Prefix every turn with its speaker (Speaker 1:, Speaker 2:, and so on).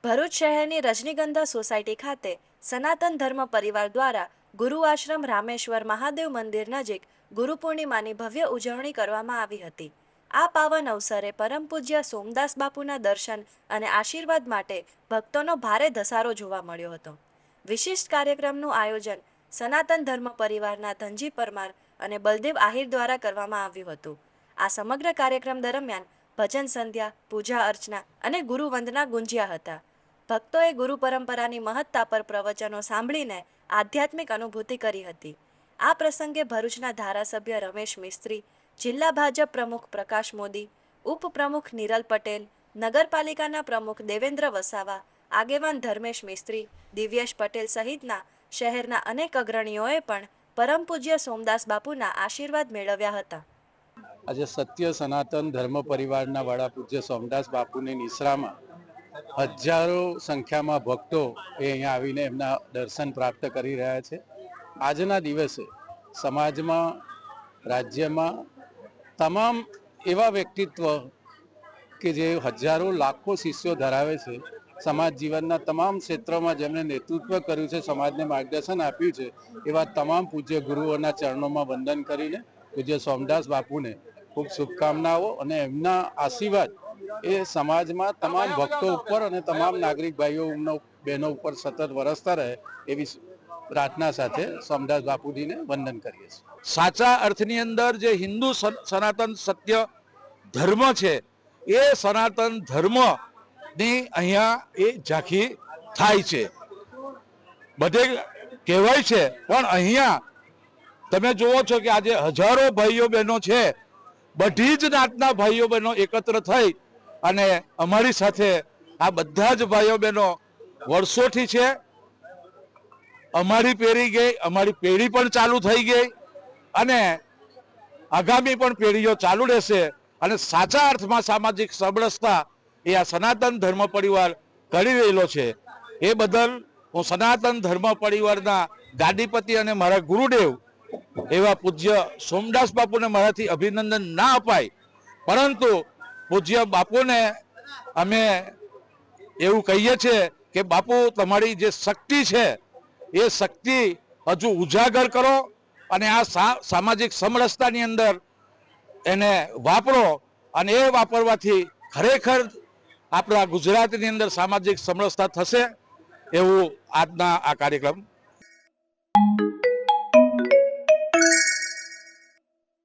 Speaker 1: ભરૂચ શહેરની રજનીગંધા સોસાયટી ખાતે સનાતન ધર્મ પરિવાર દ્વારા ગુરુ આશ્રમ રામેશ્વર મહાદેવ મંદિર નજીક ગુરુ પૂર્ણિમાની ભવ્ય ઉજવણી કરવામાં આવી હતી। આ પાવન અવસરે પરમ પૂજ્ય સોમદાસ બાપુના દર્શન અને આશીર્વાદ માટે ભક્તોનો ભારે ધસારો જોવા મળ્યો હતો। વિશિષ્ટ કાર્યક્રમનું આયોજન સનાતન ધર્મ પરિવારના ધનજી પરમાર અને બલદેવ આહિર દ્વારા કરવામાં આવ્યું હતું। આ સમગ્ર કાર્યક્રમ દરમિયાન ભજન સંધ્યા, પૂજા અર્ચના અને ગુરુ વંદના ગુંજ્યા હતા। ભક્તોએ ગુરુ પરંપરાની મહત્તા પર પ્રવચનો સાંભળીને આધ્યાત્મિક અનુભૂતિ કરી હતી। આ પ્રસંગે ભરૂચના ધારાસભ્ય રમેશ મિસ્ત્રી, જિલ્લા ભાજપ પ્રમુખ પ્રકાશ મોદી, ઉપપ્રમુખ નિરલ પટેલ, નગરપાલિકાના પ્રમુખ દેવેન્દ્ર વસાવા, આગેવાન ધર્મેશ મિસ્ત્રી, દિવ્યેશ પટેલ સહિતના શહેરના અનેક અગ્રણીઓએ પણ પરમ પૂજ્ય સોમદાસ બાપુના આશીર્વાદ મેળવ્યા હતા।
Speaker 2: આજે સત્ય સનાતન ધર્મ પરિવારના વડા પૂજ્ય સોમદાસ બાપુની નિશ્રામાં હજારો સંખ્યામાં ભક્તો અહીંયા આવીને એમના દર્શન પ્રાપ્ત કરી રહ્યા છે। આજના દિવસે સમાજમાં, રાજ્યમાં તમામ એવા વ્યક્તિત્વ કે જે હજારો લાખો શિષ્યો ધરાવે છે, સમાજ જીવનના તમામ ક્ષેત્રોમાં જેમણે નેતૃત્વ કર્યું છે, સમાજને માર્ગદર્શન આપ્યું છે, એવા તમામ પૂજ્ય ગુરુઓના ચરણોમાં વંદન કરીને પૂજ્ય સોમદાસ બાપુને ખૂબ શુભકામનાઓ અને એમના આશીર્વાદ એ સમાજમાં તમામ ભક્તો ઉપર અને તમામ નાગરિક ભાઈઓ બહેનો ઉપર સતત વરસતા રહે એવી પ્રાર્થના સાથે સોમદાસ બાપુજીને વંદન કરીએ છીએ।
Speaker 3: સાચા અર્થની અંદર જે હિન્દુ સનાતન સત્ય ધર્મ છે એ સનાતન ધર્મની અહીંયા એ ઝાંખી થાય છે। બધે કહેવાય છે પણ અહીંયા તમે જુઓ છો કે આજે હજારો ભાઈઓ બહેનો છે, બધી જ નાતના ભાઈઓ બહેનો એકત્ર થઈ અને અમારી સાથે આ બધા જ ભાઈઓ બહેનો વર્ષોથી છે। અમારી પેઢી ગઈ, અમારી પેઢી પણ ચાલુ થઈ ગઈ અને આગામી પણ પેઢીઓ ચાલુ રહેશે અને સાચા અર્થમાં સામાજિક સમરસતા એ આ સનાતન ધર્મ પરિવાર કરી રહેલો છે। એ બદલ હું સનાતન ધર્મ પરિવારના ગાદીપતિ અને મારા ગુરુદેવ એવા પૂજ્ય સોમદાસ બાપુને મારાથી અભિનંદન ના અપાય, પરંતુ પૂજ્ય બાપુને અમે એવું કહીએ છીએ કે બાપુ તમારી જે શક્તિ છે એ શક્તિ હજુ ઉજાગર કરો અને આ સામાજિક સમરસતાની અંદર એને વાપરો અને એ વાપરવાથી ખરેખર આપણા ગુજરાતની અંદર સામાજિક સમરસતા થશે એવું આજના આ કાર્યક્રમ